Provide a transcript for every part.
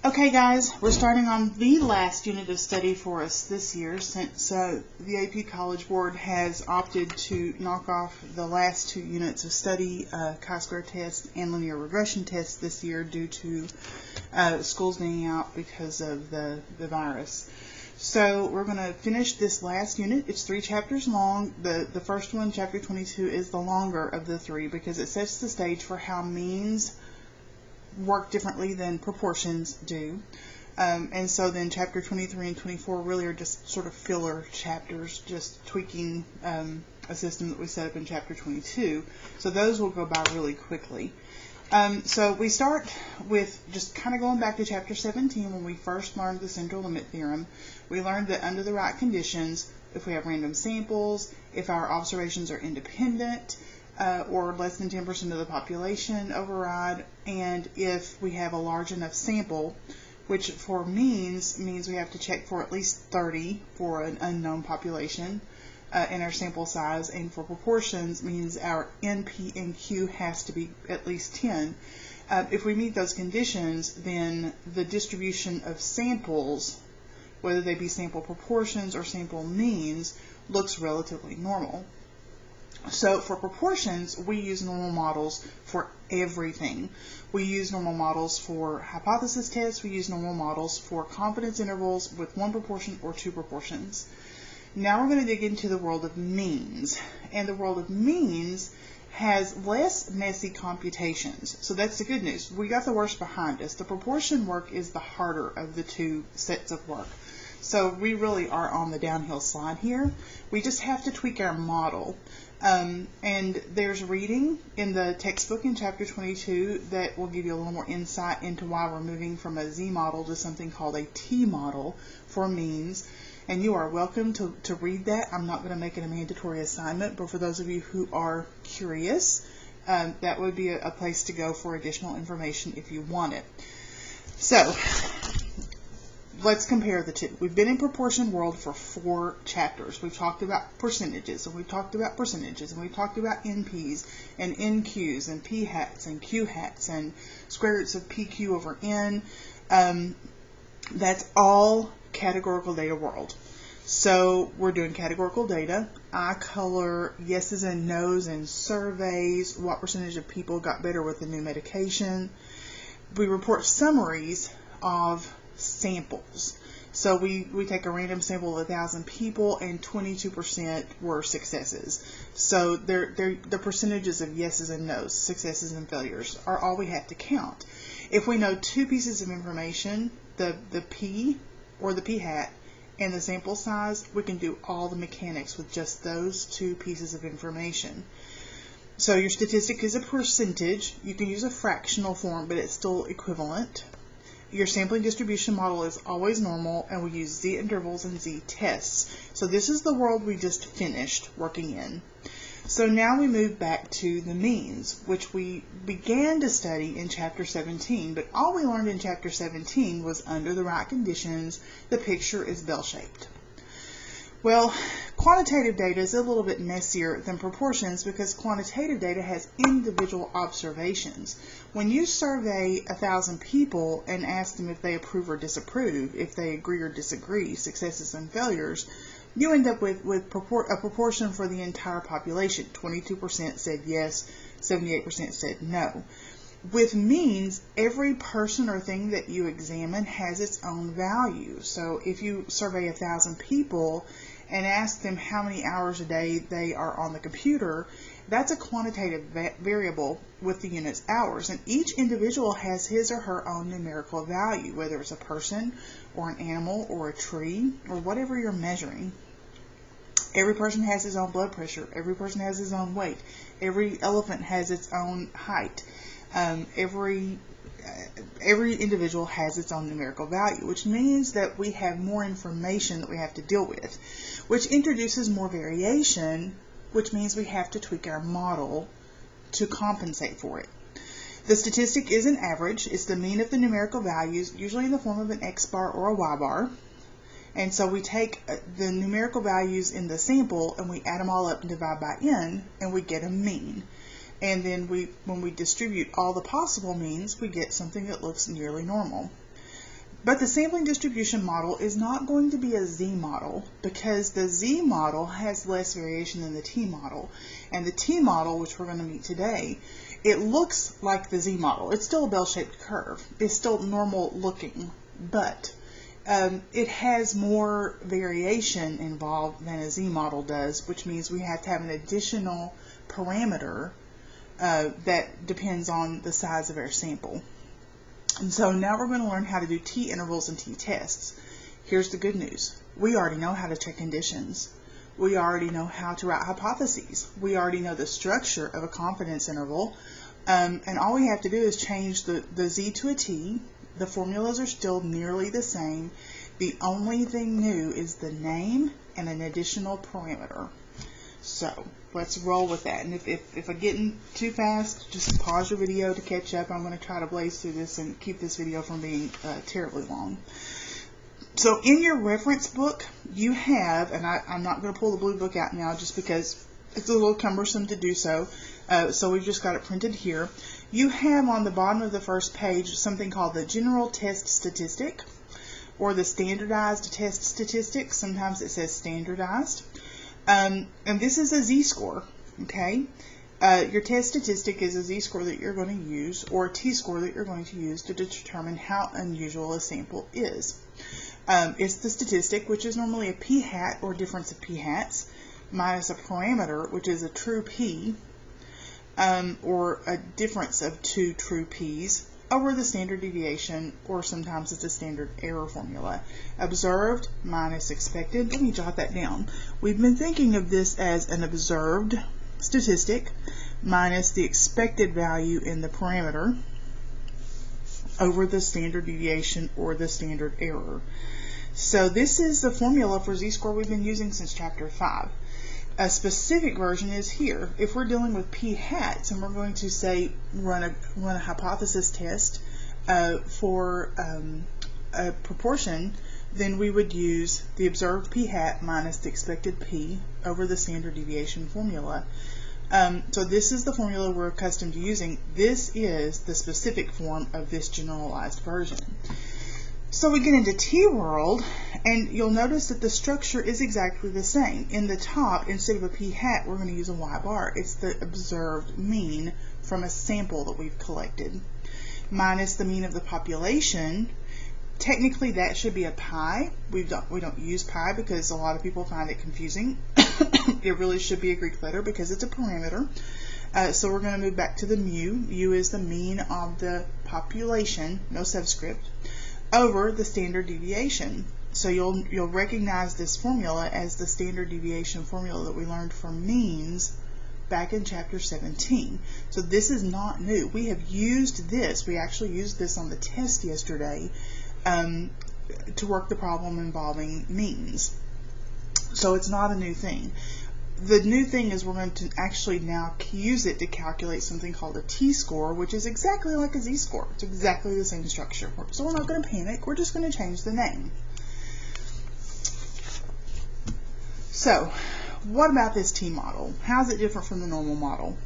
Okay guys, we're starting on the last unit of study for us this year since the AP College Board has opted to knock off the last two units of study, chi-square test and linear regression test this year due to schools being out because of the virus. So we're going to finish this last unit. It's 3 chapters long. The first one, chapter 22, is the longer of the 3 because it sets the stage for how means work differently than proportions do. And so then chapter 23 and 24 really are just sort of filler chapters, just tweaking a system that we set up in chapter 22. So those will go by really quickly. So we start with just kind of going back to chapter 17 when we first learned the central limit theorem. We learned that under the right conditions, if we have random samples, if our observations are independent, or less than 10% of the population override, and if we have a large enough sample, which for means we have to check for at least 30 for an unknown population in our sample size, and for proportions means our NP and Q has to be at least 10. If we meet those conditions, then the distribution of samples, whether they be sample proportions or sample means, looks relatively normal. So for proportions, we use normal models for everything. We use normal models for hypothesis tests. We use normal models for confidence intervals with 1 proportion or 2 proportions. Now we're going to dig into the world of means. And the world of means has less messy computations. So that's the good news. We got the worst behind us. The proportion work is the harder of the 2 sets of work. So we really are on the downhill slide here. We just have to tweak our model. And there's reading in the textbook in chapter 22 that will give you a little more insight into why we're moving from a Z model to something called a T model for means. And you are welcome to read that. I'm not going to make it a mandatory assignment, but for those of you who are curious, that would be a place to go for additional information if you want it. So let's compare the 2. We've been in proportion world for 4 chapters. We've talked about percentages, and we've talked about percentages, and we've talked about NPs and NQs and P hats and Q hats and square roots of PQ over N. That's all categorical data world. So we're doing categorical data. I color yeses and nos in surveys, what percentage of people got better with the new medication. We report summaries of samples. So we take a random sample of 1,000 people and 22% were successes. So the percentages of yeses and nos, successes and failures, are all we have to count. If we know 2 pieces of information, the P or the P hat and the sample size, we can do all the mechanics with just those 2 pieces of information. So your statistic is a percentage. You can use a fractional form, but it's still equivalent. Your sampling distribution model is always normal, and we use Z intervals and Z tests. So this is the world we just finished working in. So now we move back to the means, which we began to study in chapter 17, but all we learned in chapter 17 was under the right conditions, the picture is bell-shaped. Well, quantitative data is a little bit messier than proportions because quantitative data has individual observations. When you survey 1,000 people and ask them if they approve or disapprove, if they agree or disagree, successes and failures, you end up with a proportion for the entire population. 22% said yes, 78% said no. With means, every person or thing that you examine has its own value. So if you survey 1,000 people and ask them how many hours a day they are on the computer, that's a quantitative variable with the unit's hours. And each individual has his or her own numerical value, whether it's a person or an animal or a tree or whatever you're measuring. Every person has his own blood pressure. Every person has his own weight. Every elephant has its own height. Every individual has its own numerical value, which means that we have more information that we have to deal with, which introduces more variation, which means we have to tweak our model to compensate for it. The statistic is an average. It's the mean of the numerical values, usually in the form of an X bar or a Y bar. And so we take the numerical values in the sample and we add them all up and divide by N, and we get a mean. And then when we distribute all the possible means, we get something that looks nearly normal. But the sampling distribution model is not going to be a Z model, because the Z model has less variation than the T model. And the T model, which we're going to meet today, it looks like the Z model. It's still a bell-shaped curve. It's still normal looking, but it has more variation involved than a Z model does, which means we have to have an additional parameter that depends on the size of our sample. And so now we're going to learn how to do t-intervals and t-tests. Here's the good news. We already know how to check conditions. We already know how to write hypotheses. We already know the structure of a confidence interval. And all we have to do is change the Z to a T. The formulas are still nearly the same. The only thing new is the name and an additional parameter. So let's roll with that. And if I'm getting too fast, just pause your video to catch up. I'm going to try to blaze through this and keep this video from being terribly long. So in your reference book, you have, and I'm not going to pull the blue book out now just because it's a little cumbersome to do so. So we've just got it printed here. You have on the bottom of the first page something called the general test statistic, or the standardized test statistic. Sometimes it says standardized. And this is a Z-score, okay? Your test statistic is a Z-score that you're going to use, or a T-score that you're going to use to determine how unusual a sample is. It's the statistic, which is normally a p-hat, or difference of p-hats, minus a parameter, which is a true p, or a difference of two true p's, over the standard deviation, or sometimes it's a standard error formula. Observed minus expected. Let me jot that down. We've been thinking of this as an observed statistic minus the expected value in the parameter over the standard deviation or the standard error. So this is the formula for Z-score we've been using since chapter 5. A specific version is here. If we're dealing with p-hats and we're going to say run a hypothesis test for a proportion, then we would use the observed p-hat minus the expected p over the standard deviation formula. So this is the formula we're accustomed to using. This is the specific form of this generalized version. So we get into T-world, and you'll notice that the structure is exactly the same. In the top, instead of a p-hat, we're going to use a y-bar. It's the observed mean from a sample that we've collected, minus the mean of the population. Technically, that should be a pi. We don't use pi because a lot of people find it confusing. It really should be a Greek letter because it's a parameter. So we're going to move back to the mu. Mu is the mean of the population, no subscript, over the standard deviation. So you'll recognize this formula as the standard deviation formula that we learned for means back in chapter 17. So this is not new. We have used this. We actually used this on the test yesterday to work the problem involving means. So it's not a new thing. The new thing is we're going to actually now use it to calculate something called a t-score, which is exactly like a z-score. It's exactly the same structure. So we're not going to panic. We're just going to change the name. So what about this t-model? How is it different from the normal model?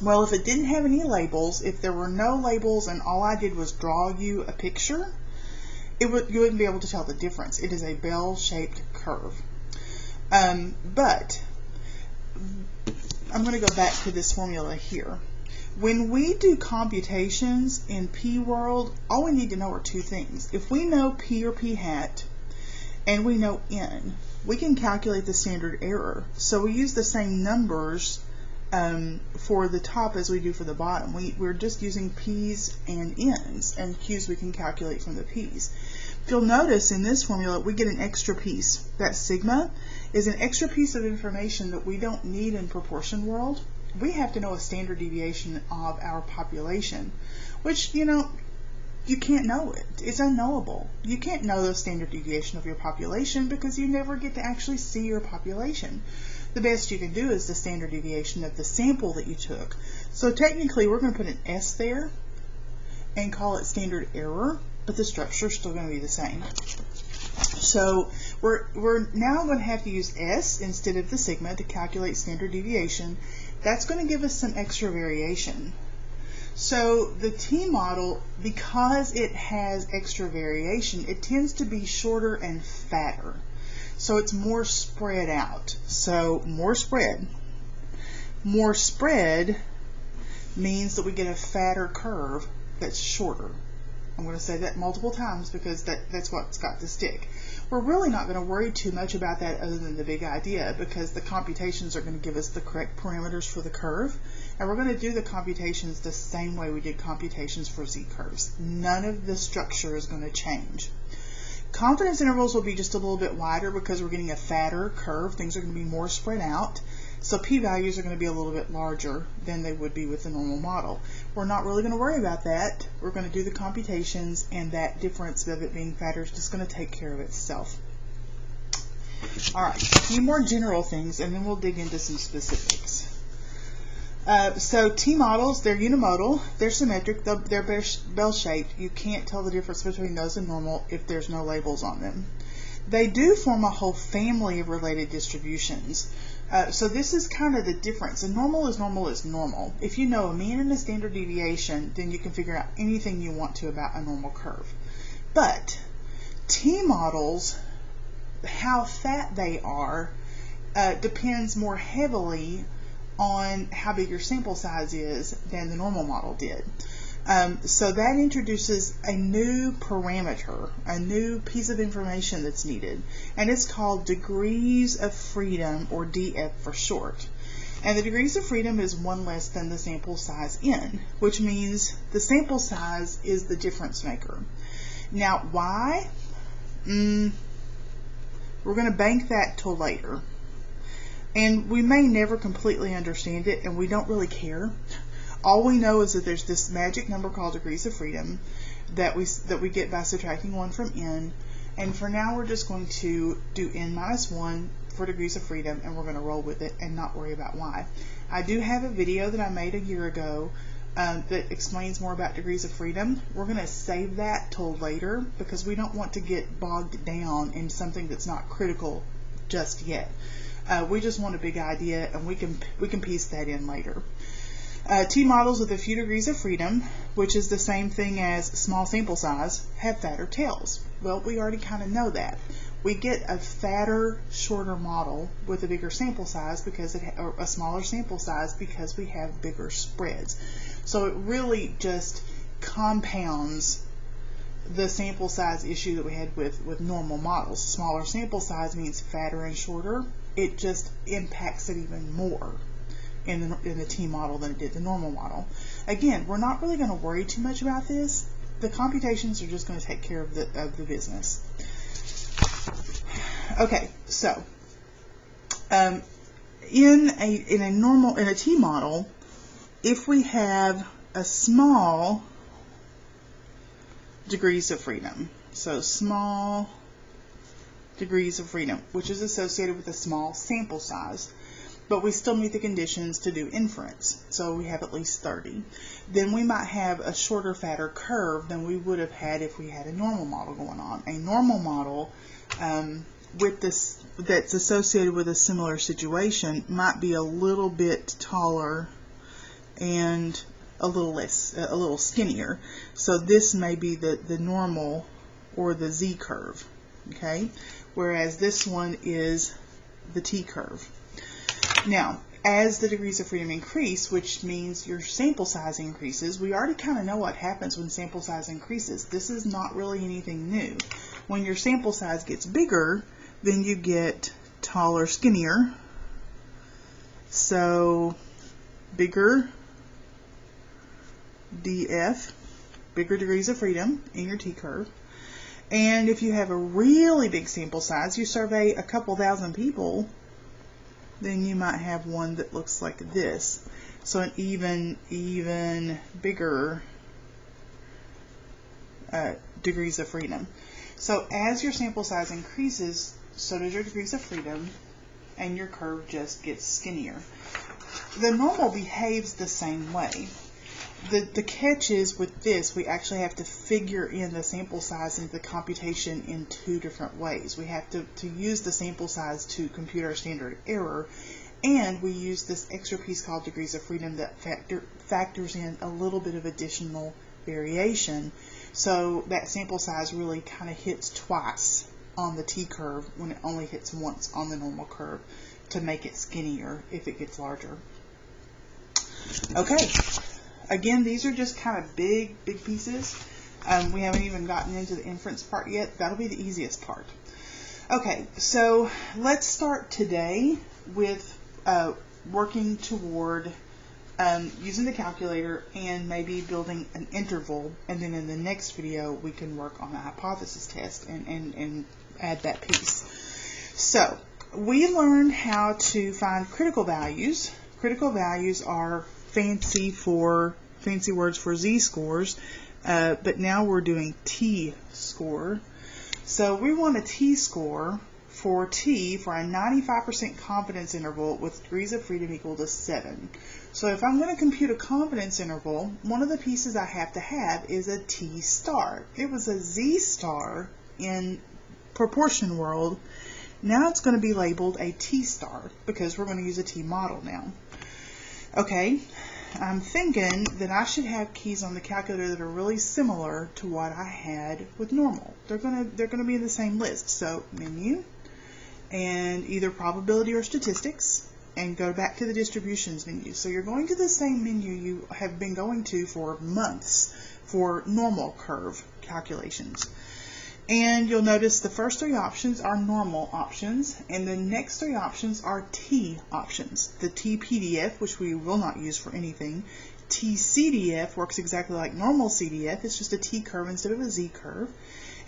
Well, if it didn't have any labels, if there were no labels and all I did was draw you a picture, you wouldn't be able to tell the difference. It is a bell-shaped curve. But I'm going to go back to this formula here. When we do computations in P-world, all we need to know are two things. If we know P or P-hat and we know N, we can calculate the standard error. So we use the same numbers for the top as we do for the bottom. We're just using P's and N's, and Q's we can calculate from the P's. If you'll notice in this formula, we get an extra piece. That sigma is an extra piece of information that we don't need in proportion world. We have to know a standard deviation of our population, which, you know, you can't know it. It's unknowable. You can't know the standard deviation of your population because you never get to actually see your population. The best you can do is the standard deviation of the sample that you took. So technically we're going to put an S there and call it standard error, but the structure is still going to be the same. So we're now going to have to use S instead of the sigma to calculate standard deviation. That's going to give us some extra variation. So the T model, because it has extra variation, it tends to be shorter and fatter. So it's more spread out. So more spread. More spread means that we get a fatter curve that's shorter. I'm going to say that multiple times because that's what's got to stick. We're really not going to worry too much about that other than the big idea, because the computations are going to give us the correct parameters for the curve, and we're going to do the computations the same way we did computations for z-curves. None of the structure is going to change. Confidence intervals will be just a little bit wider because we're getting a fatter curve. Things are going to be more spread out. So p-values are going to be a little bit larger than they would be with the normal model. We're not really going to worry about that. We're going to do the computations, and that difference of it being fatter is just going to take care of itself. All right, a few more general things, and then we'll dig into some specifics. So T models, they're unimodal, they're symmetric, they're bell-shaped. You can't tell the difference between those and normal if there's no labels on them. They do form a whole family of related distributions. So this is kind of the difference. A normal is normal. If you know a mean and a standard deviation, then you can figure out anything you want to about a normal curve. But T models, how fat they are, depends more heavily on how big your sample size is than the normal model did. So that introduces a new parameter, a new piece of information that's needed, and it's called degrees of freedom, or DF for short. And the degrees of freedom is one less than the sample size n, which means the sample size is the difference maker. Now, why? We're going to bank that till later. And we may never completely understand it, and we don't really care. All we know is that there's this magic number called degrees of freedom that we get by subtracting 1 from n. And for now, we're just going to do n minus 1 for degrees of freedom, and we're going to roll with it and not worry about why. I do have a video that I made a year ago that explains more about degrees of freedom. We're going to save that till later because we don't want to get bogged down in something that's not critical just yet. We just want a big idea, and we can piece that in later. T models with a few degrees of freedom, which is the same thing as small sample size, have fatter tails. Well, we already kind of know that. We get a fatter, shorter model with a bigger sample size or a smaller sample size because we have bigger spreads. So it really just compounds the sample size issue that we had with normal models. Smaller sample size means fatter and shorter. It just impacts it even more in the T model than it did the normal model. Again, we're not really going to worry too much about this. The computations are just going to take care of the business. Okay, so in a T model, if we have a small degrees of freedom, so small degrees of freedom, which is associated with a small sample size, but we still meet the conditions to do inference, so we have at least 30. Then we might have a shorter, fatter curve than we would have had if we had a normal model going on. A normal model that's associated with a similar situation might be a little bit taller and a little skinnier. So this may be the normal or the Z curve, okay? Whereas this one is the T curve. Now, as the degrees of freedom increase, which means your sample size increases, we already kind of know what happens when sample size increases. This is not really anything new. When your sample size gets bigger, then you get taller, skinnier. So, bigger DF, bigger degrees of freedom in your T curve. And if you have a really big sample size, you survey a couple thousand people, then you might have one that looks like this. So an even bigger degrees of freedom. So as your sample size increases, so does your degrees of freedom, and your curve just gets skinnier. The normal behaves the same way. The catch is with this, we actually have to figure in the sample size into the computation in two different ways. We have to use the sample size to compute our standard error, and we use this extra piece called degrees of freedom that factors in a little bit of additional variation. So that sample size really kind of hits twice on the t-curve when it only hits once on the normal curve to make it skinnier if it gets larger. Okay, again, these are just kind of big pieces. We haven't even gotten into the inference part yet. That'll be the easiest part. Okay, so let's start today with working toward using the calculator and maybe building an interval, and then in the next video we can work on a hypothesis test and add that piece. So we learned how to find critical values. Critical values are fancy words for z-scores, but now we're doing t-score. So we want a t-score for t for a 95% confidence interval with degrees of freedom equal to 7. So if I'm going to compute a confidence interval, one of the pieces I have to have is a t-star. It was a z-star in proportion world. Now it's going to be labeled a t-star because we're going to use a t-model now. Okay, I'm thinking that I should have keys on the calculator that are really similar to what I had with normal. They're gonna be in the same list. So menu and either probability or statistics, and go back to the distributions menu. So you're going to the same menu you have been going to for months for normal curve calculations. And you'll notice the first three options are normal options, and the next three options are T options. The T-PDF, which we will not use for anything. T-CDF works exactly like normal CDF. It's just a T-curve instead of a Z-curve.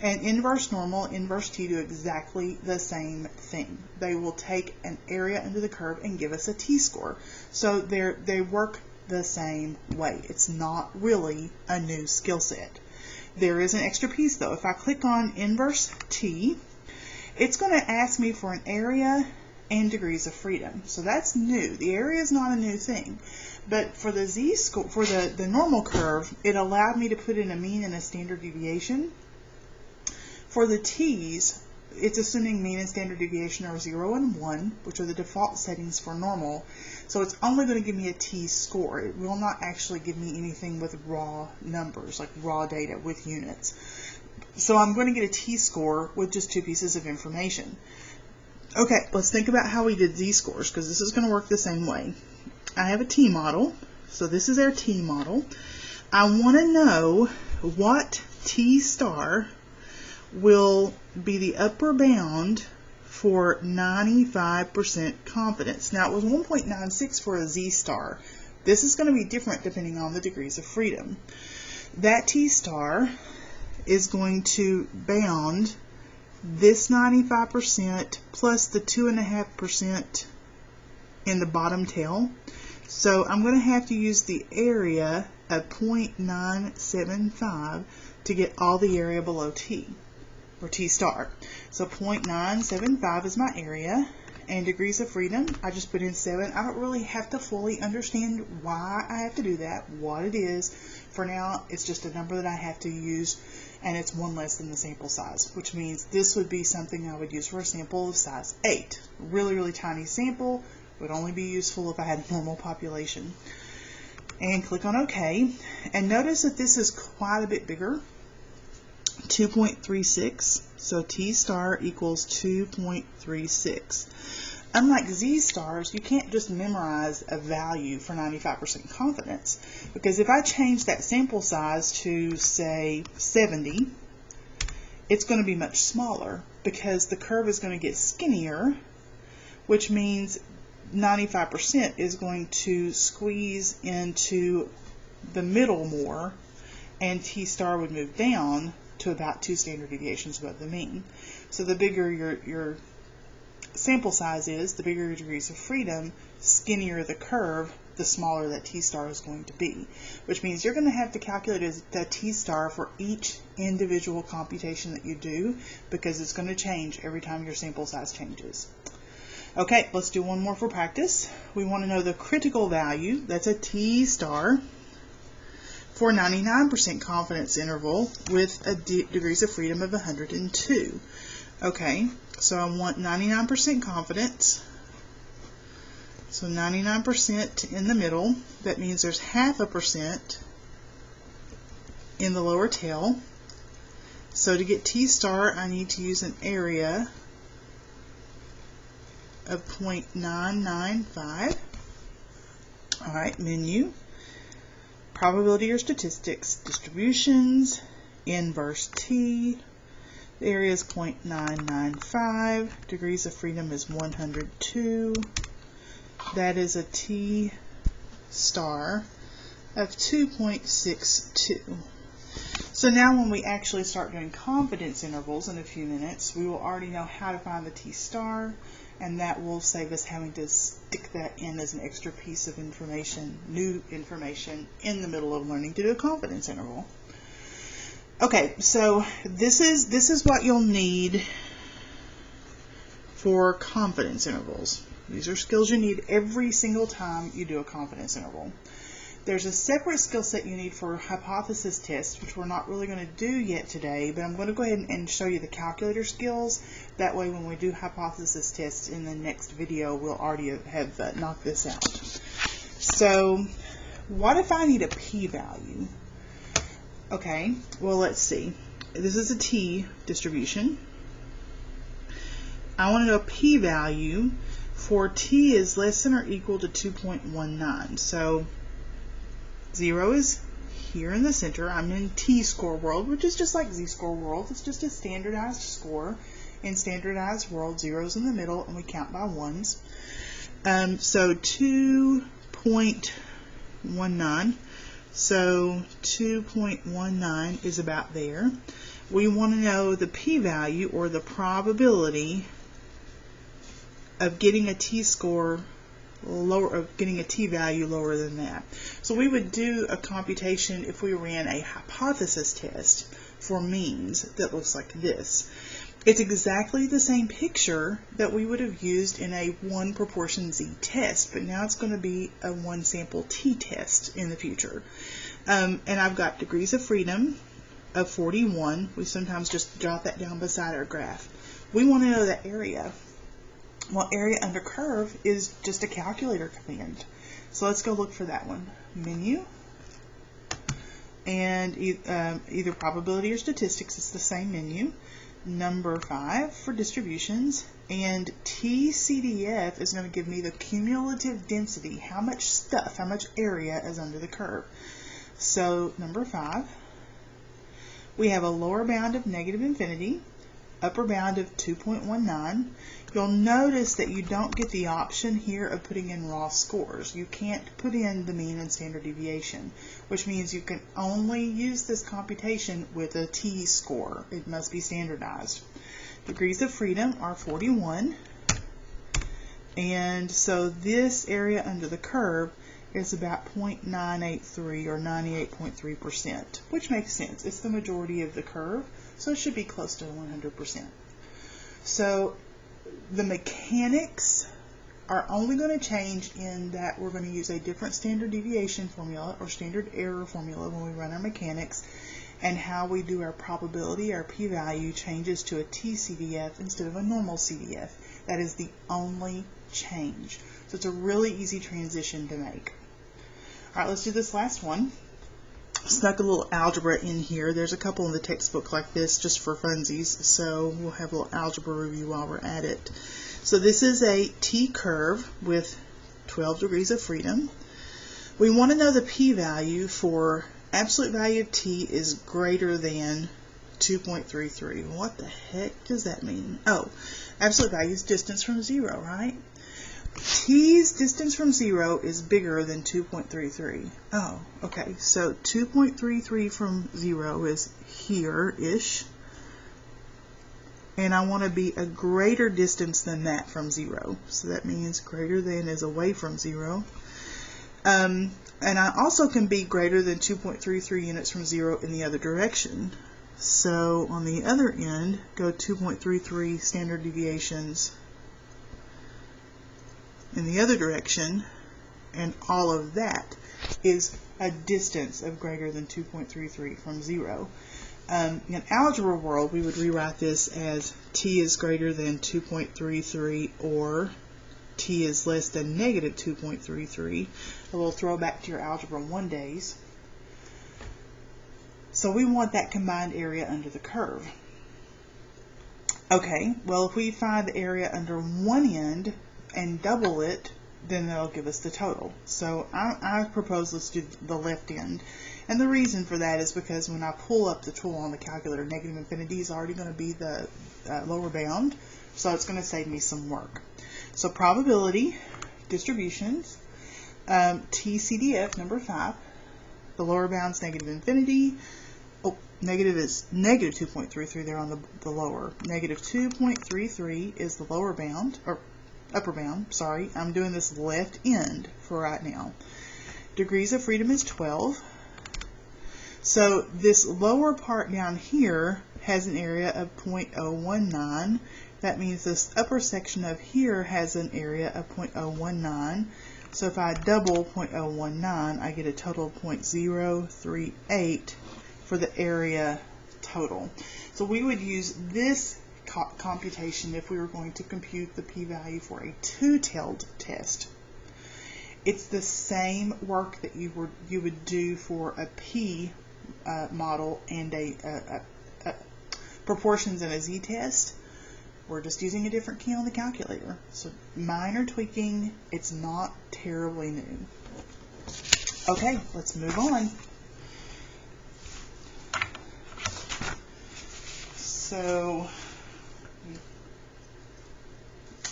And inverse normal, inverse T do exactly the same thing. They will take an area under the curve and give us a T-score. So they work the same way. It's not really a new skill set. There is an extra piece though. If I click on inverse T, it's going to ask me for an area and degrees of freedom. So that's new. The area is not a new thing. But for the z-score, for the normal curve, it allowed me to put in a mean and a standard deviation. For the t's, it's assuming mean and standard deviation are 0 and 1, which are the default settings for normal. So it's only going to give me a t-score. It will not actually give me anything with raw numbers, like raw data with units. So I'm going to get a t-score with just two pieces of information. Okay, let's think about how we did z-scores, because this is going to work the same way. I have a t-model, so this is our t-model. I want to know what t-star will be the upper bound for 95% confidence. Now it was 1.96 for a z-star. This is going to be different depending on the degrees of freedom. That t-star is going to bound this 95% plus the 2.5% in the bottom tail. So I'm going to have to use the area of 0.975 to get all the area below t, or t-star. So 0.975 is my area, and degrees of freedom, I just put in 7. I don't really have to fully understand why I have to do that, what it is. For now, it's just a number that I have to use, and it's one less than the sample size, which means this would be something I would use for a sample of size 8. Really, really tiny sample, would only be useful if I had a normal population. And click on OK, and notice that this is quite a bit bigger. 2.36, so t-star equals 2.36. Unlike z-stars, you can't just memorize a value for 95% confidence, because if I change that sample size to, say, 70, it's going to be much smaller because the curve is going to get skinnier, which means 95% is going to squeeze into the middle more, and t-star would move down to about 2 standard deviations above the mean. So the bigger your sample size is, the bigger your degrees of freedom, skinnier the curve, the smaller that t-star is going to be. Which means you're going to have to calculate the t-star for each individual computation that you do, because it's going to change every time your sample size changes. Okay, let's do one more for practice. We want to know the critical value, that's a t-star, for 99% confidence interval with a degrees of freedom of 102. Okay, so I want 99% confidence So 99% in the middle. That means there's 0.5% in the lower tail. So to get T star, I need to use an area of 0.995. Alright, menu, probability or statistics, distributions, inverse T. The area is 0.995. Degrees of freedom is 102. That is a T star of 2.62. So now when we actually start doing confidence intervals in a few minutes, we will already know how to find the T star, and that will save us having to stick that in as an extra piece of information, new information, in the middle of learning to do a confidence interval. Okay, so this is what you'll need for confidence intervals. These are skills you need every single time you do a confidence interval. There's a separate skill set you need for hypothesis tests, which we're not really going to do yet today, but I'm going to go ahead and show you the calculator skills. That way when we do hypothesis tests in the next video, we'll already have knocked this out. So what if I need a p-value? Okay, well, let's see. This is a T distribution. I want to know a p-value for T is less than or equal to 2.19. So 0 is here in the center. I'm in T-score world, which is just like Z-score world. It's just a standardized score. In standardized world, 0 is in the middle, and we count by ones. So 2.19. So 2.19 is about there. We want to know the p-value, or the probability of getting a T-score lower, of getting a t-value lower than that. So we would do a computation if we ran a hypothesis test for means that looks like this. It's exactly the same picture that we would have used in a 1 proportion Z test, but now it's going to be a 1 sample T test in the future. And I've got degrees of freedom of 41. We sometimes just jot that down beside our graph. We want to know the area. Well, area under curve is just a calculator command. So let's go look for that one. Menu, and either probability or statistics, it's the same menu. Number 5 for distributions, and TCDF is going to give me the cumulative density, how much stuff, how much area is under the curve. So number 5, we have a lower bound of -infinity, upper bound of 2.19. You'll notice that you don't get the option here of putting in raw scores. You can't put in the mean and standard deviation, which means you can only use this computation with a T-score. It must be standardized. Degrees of freedom are 41, and so this area under the curve is about 0.983 or 98.3%, which makes sense. It's the majority of the curve, so it should be close to 100%. So the mechanics are only going to change in that we're going to use a different standard deviation formula or standard error formula when we run our mechanics, and how we do our probability, our p-value, changes to a TCDF instead of a normal CDF. That is the only change. So it's a really easy transition to make. Alright, let's do this last one. Snuck a little algebra in here. There's a couple in the textbook like this just for funsies, so we'll have a little algebra review while we're at it. So this is a T curve with 12 degrees of freedom. We want to know the p-value for absolute value of T is greater than 2.33. What the heck does that mean? Oh, absolute value is distance from 0, right? T's distance from 0 is bigger than 2.33. Oh, okay. So 2.33 from 0 is here-ish. And I want to be a greater distance than that from 0. So that means greater than is away from 0. And I also can be greater than 2.33 units from 0 in the other direction. So on the other end, go 2.33 standard deviations in the other direction, and all of that is a distance of greater than 2.33 from 0. In algebra world, we would rewrite this as T is greater than 2.33 or t is less than negative 2.33. A little throwback to your Algebra 1 days. So we want that combined area under the curve. Okay, well, if we find the area under one end and double it, then that'll give us the total. So I propose let's do the left end. And the reason for that is because when I pull up the tool on the calculator, negative infinity is already going to be the lower bound, so it's going to save me some work. So probability distributions, TCDF number 5, the lower bound's negative infinity. Oh, negative is negative 2.33 there on the lower. Negative 2.33 is the lower bound, or upper bound, sorry. I'm doing this left end for right now. Degrees of freedom is 12. So this lower part down here has an area of 0.019. That means this upper section of here has an area of 0.019. So if I double 0.019, I get a total of 0.038 for the area total. So we would use this computation if we were going to compute the p-value for a two-tailed test. It's the same work that you would do for a p model and a proportions and a z-test. We're just using a different key on the calculator. So minor tweaking, it's not terribly new. Okay, let's move on. So,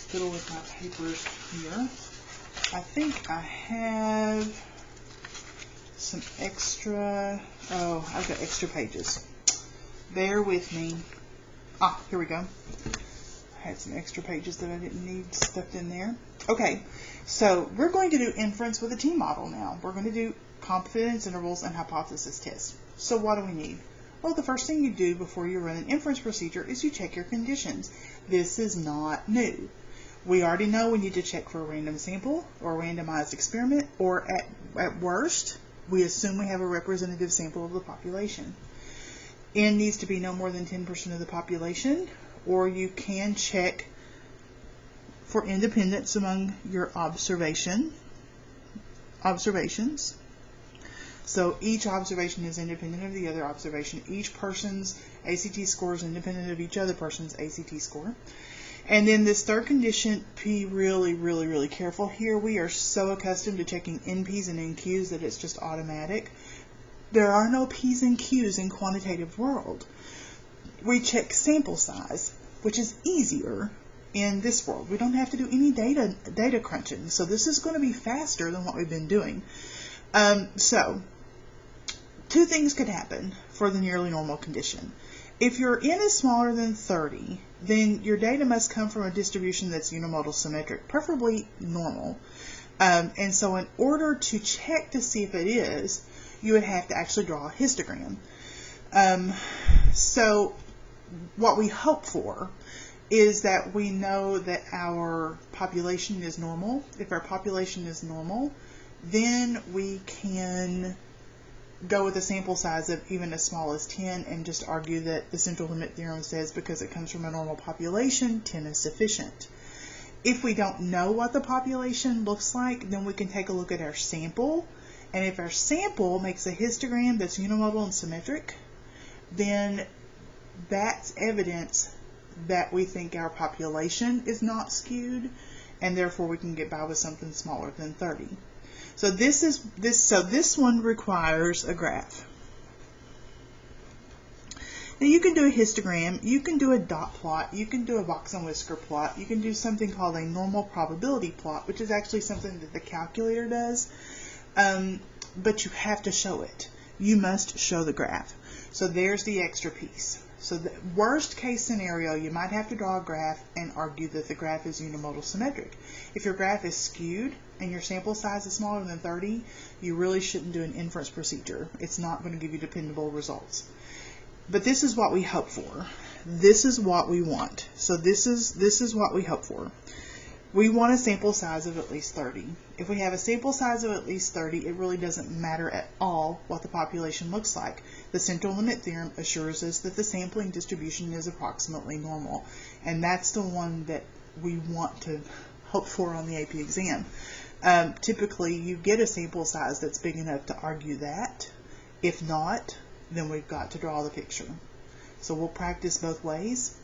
fiddle with my papers here. I think I have some extra, I've got extra pages. Bear with me. Here we go. I had some extra pages that I didn't need stuffed in there. Okay, so we're going to do inference with a t-model now. We're going to do confidence intervals and hypothesis tests. So what do we need? Well, the first thing you do before you run an inference procedure is you check your conditions. This is not new. We already know we need to check for a random sample or a randomized experiment, or at worst, we assume we have a representative sample of the population. N needs to be no more than 10% of the population, or you can check for independence among your observations. So each observation is independent of the other observation. Each person's ACT score is independent of each other person's ACT score. And then this third condition, P, really careful here. We are so accustomed to checking NPs and NQs that it's just automatic. There are no P's and Q's in quantitative world. We check sample size, which is easier in this world. We don't have to do any data crunching. So this is going to be faster than what we've been doing. So two things could happen for the nearly normal condition. If your N is smaller than 30, then your data must come from a distribution that's unimodal symmetric, preferably normal. And so in order to check to see if it is, you would have to actually draw a histogram. So what we hope for is that we know that our population is normal. If our population is normal, then we can go with a sample size of even as small as 10 and just argue that the central limit theorem says because it comes from a normal population, 10 is sufficient. If we don't know what the population looks like, then we can take a look at our sample, and if our sample makes a histogram that's unimodal and symmetric, then that's evidence that we think our population is not skewed, and therefore we can get by with something smaller than 30. So this one requires a graph. Now you can do a histogram, you can do a dot plot, you can do a box and whisker plot, you can do something called a normal probability plot, which is actually something that the calculator does, but you have to show it. You must show the graph. So there's the extra piece. So the worst case scenario, you might have to draw a graph and argue that the graph is unimodal symmetric. If your graph is skewed and your sample size is smaller than 30, you really shouldn't do an inference procedure. It's not going to give you dependable results. But this is what we hope for. This is what we want. So this is what we hope for. We want a sample size of at least 30. If we have a sample size of at least 30, it really doesn't matter at all what the population looks like. The central limit theorem assures us that the sampling distribution is approximately normal. And that's the one that we want to hope for on the AP exam. Typically, you get a sample size that's big enough to argue that. If not, then we've got to draw the picture. So we'll practice both ways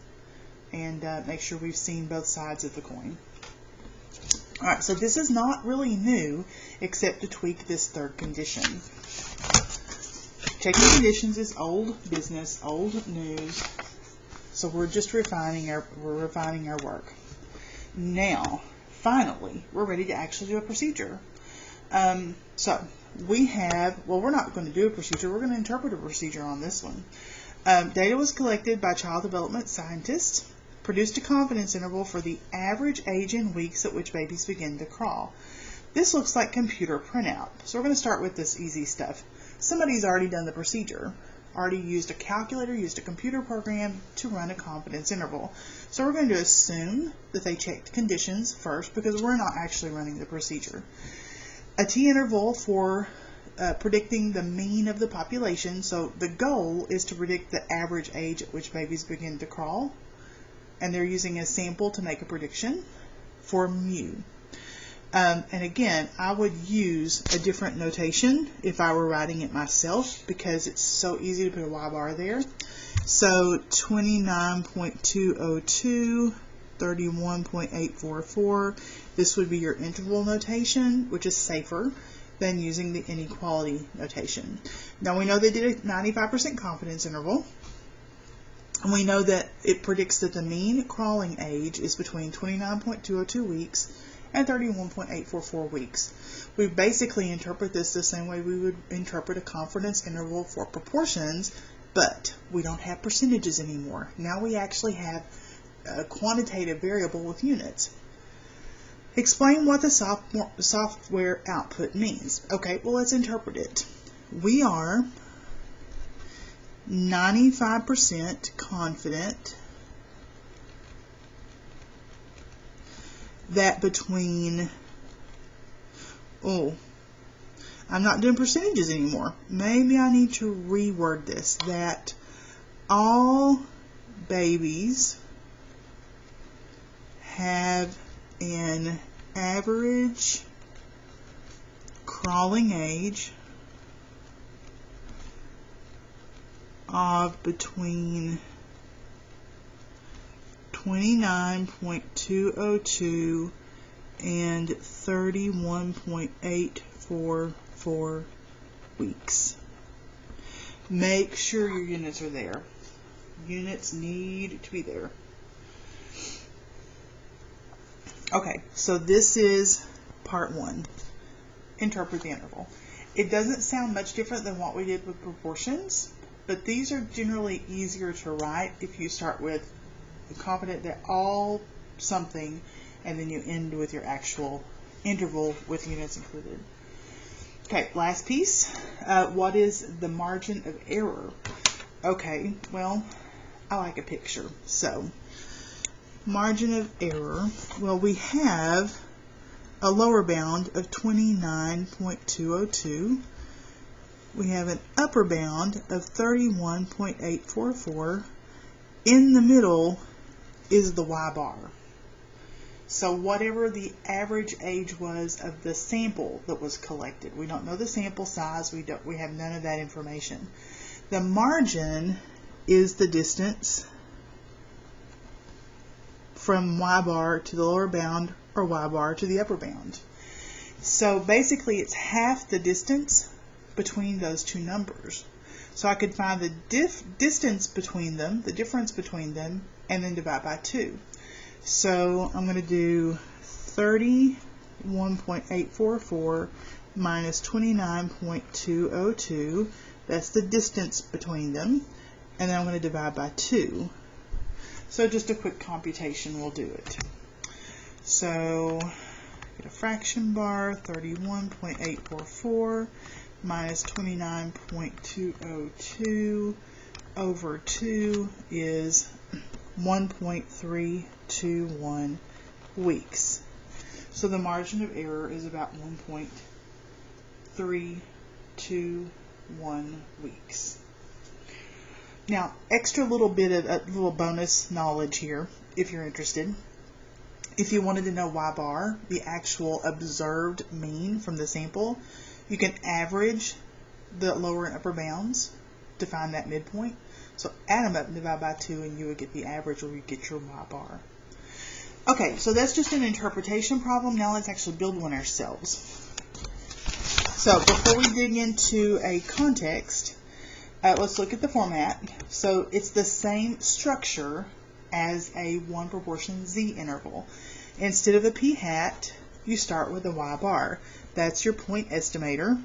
and make sure we've seen both sides of the coin. Alright, so this is not really new except to tweak this third condition. Checking conditions is old business, old news. So we're just refining our work. Now, finally, we're ready to actually do a procedure. So we're not going to do a procedure, we're going to interpret a procedure on this one. Data was collected by child development scientists, produced a confidence interval for the average age in weeks at which babies begin to crawl. This looks like computer printout. So we're going to start with this easy stuff. Somebody's already done the procedure, already used a calculator, used a computer program to run a confidence interval. So we're going to assume that they checked conditions first because we're not actually running the procedure. A t-interval for predicting the mean of the population. So the goal is to predict the average age at which babies begin to crawl. And they're using a sample to make a prediction for mu. And again, I would use a different notation if I were writing it myself because it's so easy to put a y-bar there. So 29.202, 31.844. This would be your interval notation, which is safer than using the inequality notation. Now we know they did a 95% confidence interval. And we know that it predicts that the mean crawling age is between 29.202 weeks and 31.844 weeks. We basically interpret this the same way we would interpret a confidence interval for proportions, but we don't have percentages anymore. Now we actually have a quantitative variable with units. Explain what the software output means. Okay, well, let's interpret it. We are 95% confident that between, I'm not doing percentages anymore. Maybe I need to reword this, that all babies have an average crawling age of between 29.202 and 31.844 weeks. Make sure your units are there. Units need to be there. Okay, so this is part one. Interpret the interval. It doesn't sound much different than what we did with proportions, but these are generally easier to write if you start with confident that all something and then you end with your actual interval with units included. Okay, last piece. What is the margin of error? Okay, well, I like a picture. So, margin of error, well, we have a lower bound of 29.202. We have an upper bound of 31.844. In the middle is the y-bar. So whatever the average age was of the sample that was collected. We don't know the sample size. We have none of that information. The margin is the distance from y-bar to the lower bound or y-bar to the upper bound. So basically it's half the distance between those two numbers. So I could find the distance between them, the difference between them, and then divide by 2. So I'm going to do 31.844 minus 29.202. That's the distance between them. And then I'm going to divide by 2. So just a quick computation will do it. So get a fraction bar, 31.844 minus 29.202 over 2 is 1.321 weeks. So the margin of error is about 1.321 weeks. Now, extra little bit of a little bonus knowledge here, if you're interested. if you wanted to know y bar, the actual observed mean from the sample, you can average the lower and upper bounds to find that midpoint. So add them up and divide by 2 and you would get the average, or you get your y bar. Okay, so that's just an interpretation problem. Now let's actually build one ourselves. So before we dig into a context, let's look at the format. So it's the same structure as a 1 proportion z interval. Instead of a p hat, you start with a y bar. That's your point estimator.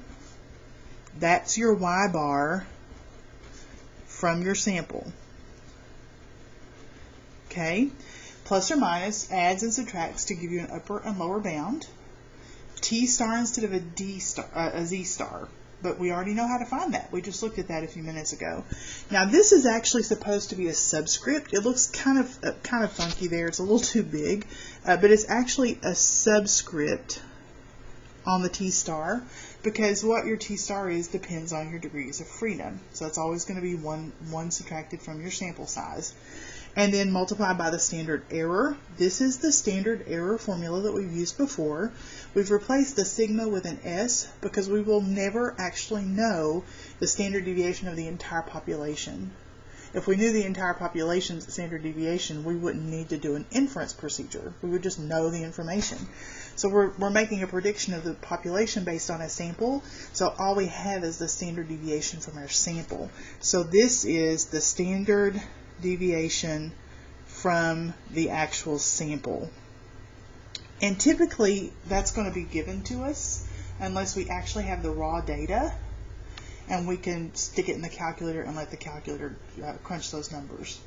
That's your y bar from your sample. Okay, plus or minus adds and subtracts to give you an upper and lower bound. T star instead of a z star. But we already know how to find that. We just looked at that a few minutes ago. Now this is actually supposed to be a subscript. It looks kind of funky there. It's a little too big, but it's actually a subscript on the T star, because what your T star is depends on your degrees of freedom. So it's always going to be one subtracted from your sample size. And then multiplied by the standard error. This is the standard error formula that we've used before. We've replaced the sigma with an S because we will never actually know the standard deviation of the entire population. If we knew the entire population's standard deviation, we wouldn't need to do an inference procedure. We would just know the information. So we're making a prediction of the population based on a sample. So all we have is the standard deviation from our sample. So this is the standard deviation from the actual sample. And typically that's going to be given to us unless we actually have the raw data and we can stick it in the calculator and let the calculator crunch those numbers.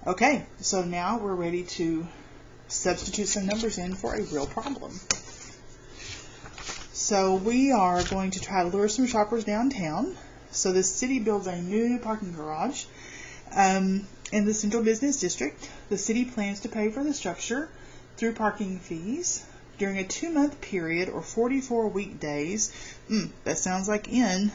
Okay, so now we're ready to substitute some numbers in for a real problem. So we are going to try to lure some shoppers downtown. So the city builds a new parking garage in the Central Business District. The city plans to pay for the structure through parking fees during a 2-month period or 44 weekdays. That sounds like N.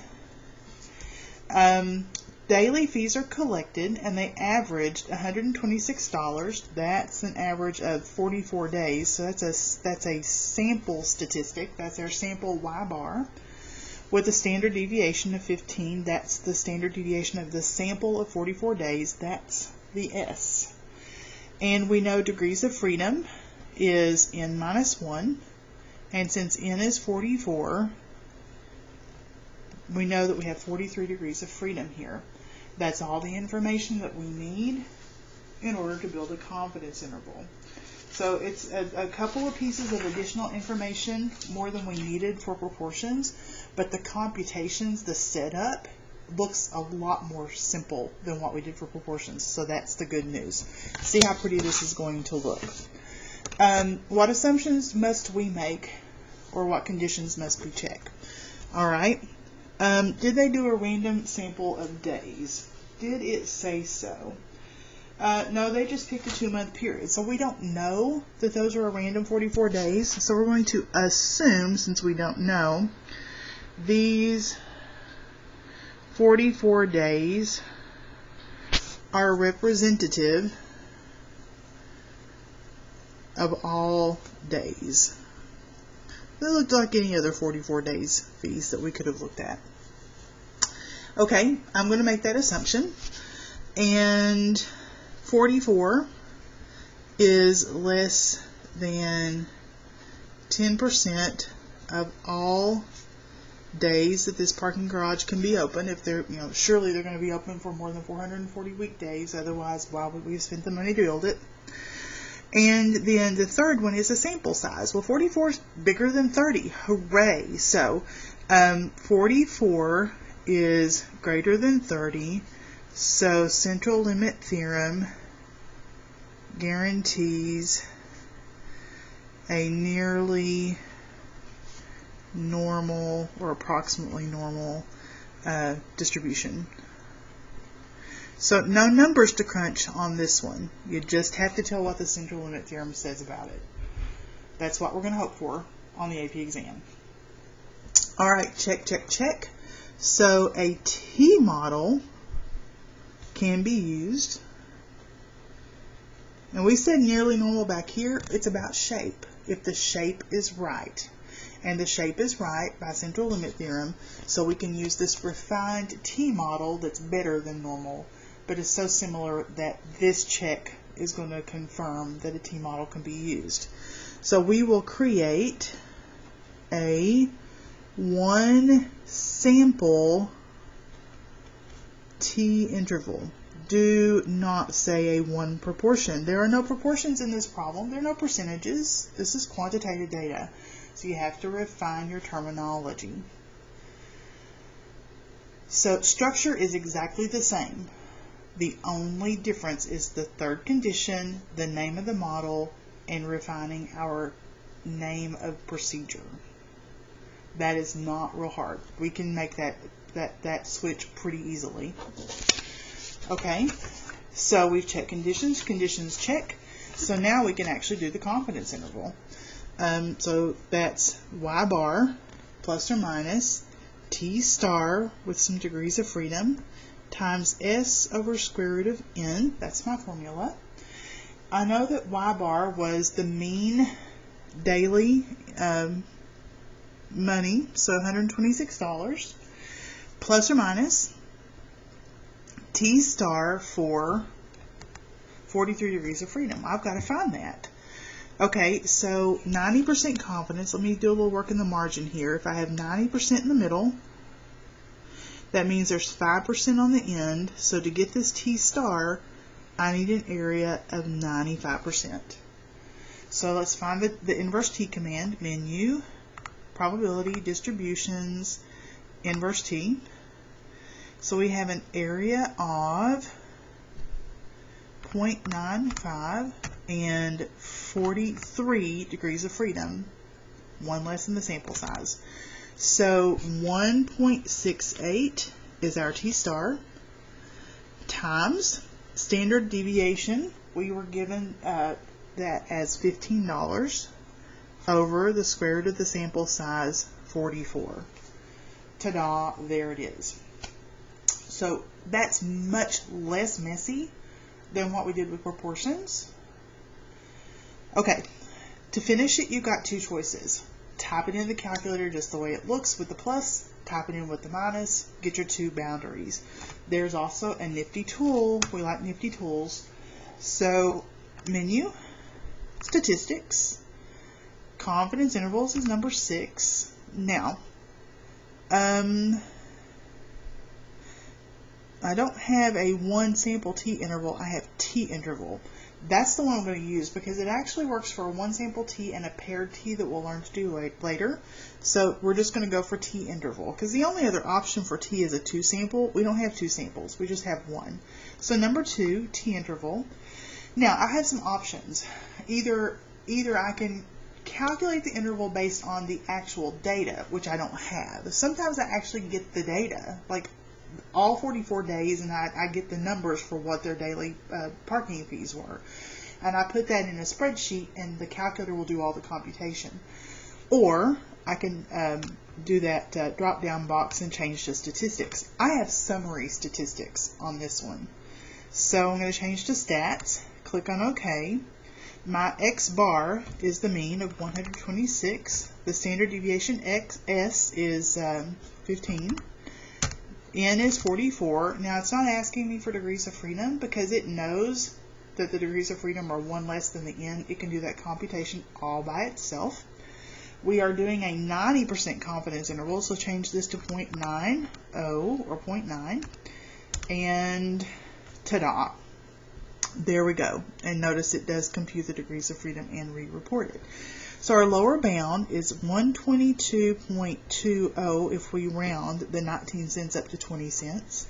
Daily fees are collected and they averaged $126. That's an average of 44 days. So that's a sample statistic. That's our sample y bar. With a standard deviation of 15, that's the standard deviation of the sample of 44 days. That's the S. And we know degrees of freedom is n minus 1. And since n is 44, we know that we have 43 degrees of freedom here. That's all the information that we need in order to build a confidence interval. So it's a couple of pieces of additional information, more than we needed for proportions, but the computations, the setup, looks a lot more simple than what we did for proportions. So that's the good news. See how pretty this is going to look. What assumptions must we make, or what conditions must we check? All right. Did they do a random sample of days? Did it say so? No, they just picked a 2-month period. So we don't know that those are a random 44 days. So we're going to assume, since we don't know, these 44 days are representative of all days. They looked like any other 44 days fees that we could have looked at. Okay, I'm going to make that assumption. And 44 is less than 10% of all days that this parking garage can be open. If they're, surely they're going to be open for more than 440 weekdays. Otherwise, why would we have spent the money to build it? And then the third one is a sample size. Well, 44 is bigger than 30. Hooray! So 44 is greater than 30. So central limit theorem guarantees a nearly normal or approximately normal distribution. So no numbers to crunch on this one. You just have to tell what the central limit theorem says about it. That's what we're going to hope for on the AP exam. All right, check, check, check. So a T model can be used And we said nearly normal back here. It's about shape. If the shape is right. And the shape is right by central limit theorem, so we can use this refined T model that's better than normal, but it's so similar that this check is going to confirm that a T model can be used. So we will create a one sample T interval. Do not say a one proportion. There are no proportions in this problem. There are no percentages. This is quantitative data. So you have to refine your terminology. So structure is exactly the same. The only difference is the third condition, the name of the model, and refining our name of procedure. That is not real hard. We can make that switch pretty easily. Okay, so we've checked conditions. Conditions check. So now we can actually do the confidence interval. So that's y bar plus or minus t star with some degrees of freedom times s over square root of n. That's my formula. I know that y bar was the mean daily money, so $126, plus or minus t star for 43 degrees of freedom. I've got to find that. Okay, so 90% confidence. Let me do a little work in the margin here. If I have 90% in the middle, that means there's 5% on the end. So to get this t star, I need an area of 95%. So let's find the inverse t command. Menu, probability, distributions, inverse t. So we have an area of 0.95 and 43 degrees of freedom, one less than the sample size. So 1.68 is our t star times standard deviation. We were given that as $15 over the square root of the sample size, 44. Ta-da, there it is. So that's much less messy than what we did with proportions. Okay, to finish it, you've got two choices. Type it in the calculator just the way it looks with the plus, type it in with the minus, get your two boundaries. There's also a nifty tool. We like nifty tools. So menu, statistics, confidence intervals is number 6. Now, I don't have a one sample t interval, I have t interval. That's the one I'm going to use because it actually works for a one sample t and a paired t that we'll learn to do later. So we're just going to go for t interval because the only other option for t is a 2 sample. We don't have 2 samples, we just have one. So number 2, t interval. Now I have some options. Either I can calculate the interval based on the actual data, which I don't have. Sometimes I actually get the data, like all 44 days, and I get the numbers for what their daily parking fees were. And I put that in a spreadsheet, and the calculator will do all the computation. Or I can do that drop-down box and change to statistics. I have summary statistics on this one. So I'm going to change to stats, click on OK. My x bar is the mean of 126. The standard deviation s is 15. N is 44. Now it's not asking me for degrees of freedom because it knows that the degrees of freedom are one less than the N. It can do that computation all by itself. We are doing a 90% confidence interval, so change this to 0.90 or 0.9. And ta-da! There we go. And notice it does compute the degrees of freedom and re-report it. So our lower bound is 122.20 if we round the 19 cents up to 20 cents.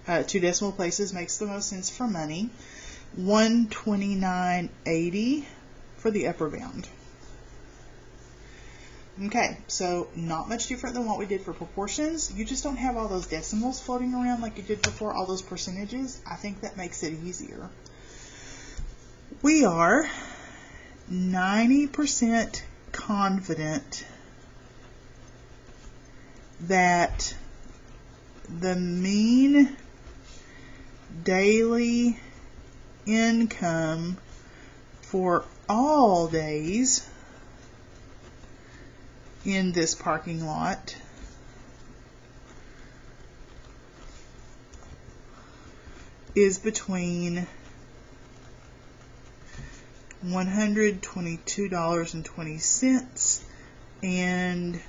2 decimal places makes the most sense for money. 129.80 for the upper bound. Okay, so not much different than what we did for proportions. You just don't have all those decimals floating around like you did before, all those percentages. I think that makes it easier. We are 90% confident that the mean daily income for all days in this parking lot is between $122.20 and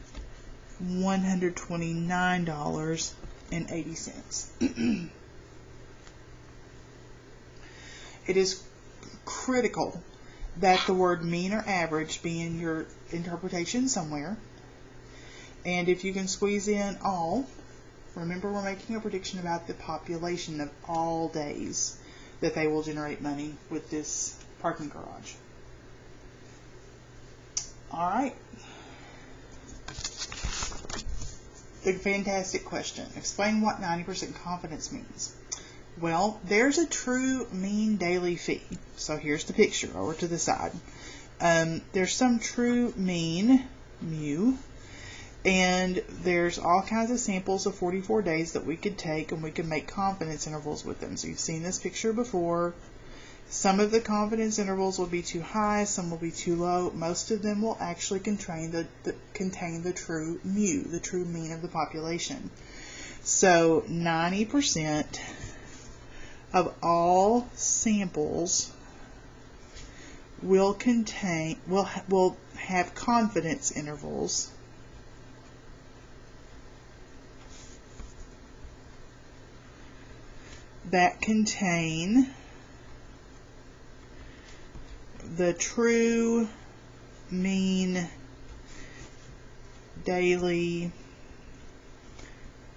$129.80. It is critical that the word mean or average be in your interpretation somewhere. And if you can squeeze in all, remember we're making a prediction about the population of all days that they will generate money with this parking garage. Alright. The fantastic question. Explain what 90% confidence means. Well, there's a true mean daily fee. So here's the picture over to the side. There's some true mean, mu, and there's all kinds of samples of 44 days that we could take, and we can make confidence intervals with them. So you've seen this picture before. Some of the confidence intervals will be too high, some will be too low. Most of them will actually contain the true mu, the true mean of the population. So 90% of all samples will have confidence intervals that contain the true mean daily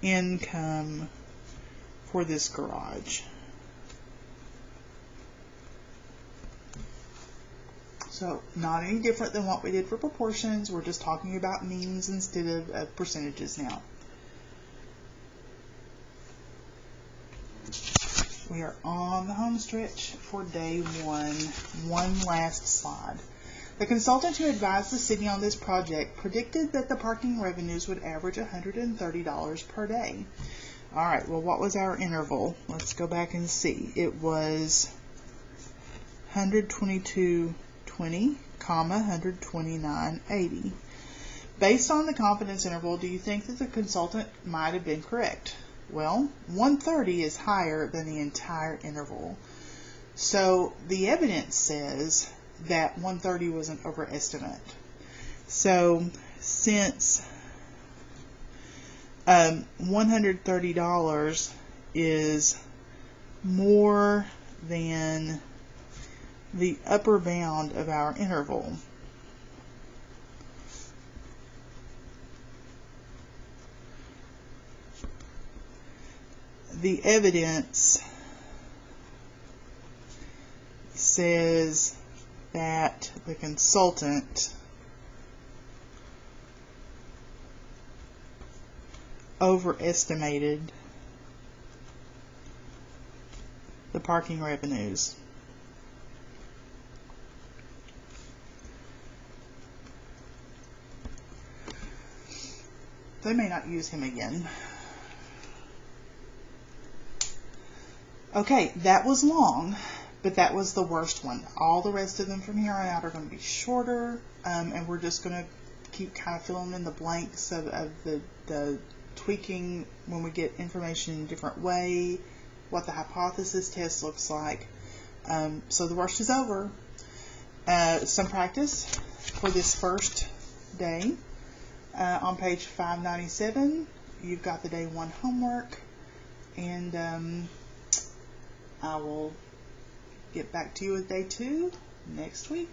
income for this garage. So not any different than what we did for proportions. We're just talking about means instead of percentages now. We are on the home stretch for day one. One last slide. The consultant who advised the city on this project predicted that the parking revenues would average $130 per day. All right, well, what was our interval? Let's go back and see. It was 122.20, 129.80. Based on the confidence interval, do you think that the consultant might have been correct? Well, 130 is higher than the entire interval. So the evidence says that 130 was an overestimate. So since $130 is more than the upper bound of our interval, the evidence says that the consultant overestimated the parking revenues. They may not use him again. Okay, that was long, but that was the worst one. All the rest of them from here on out are going to be shorter, and we're just going to keep kind of filling in the blanks of the tweaking when we get information in a different way, what the hypothesis test looks like. So the worst is over. Some practice for this first day. On page 597, you've got the day one homework, and I will get back to you with day two next week.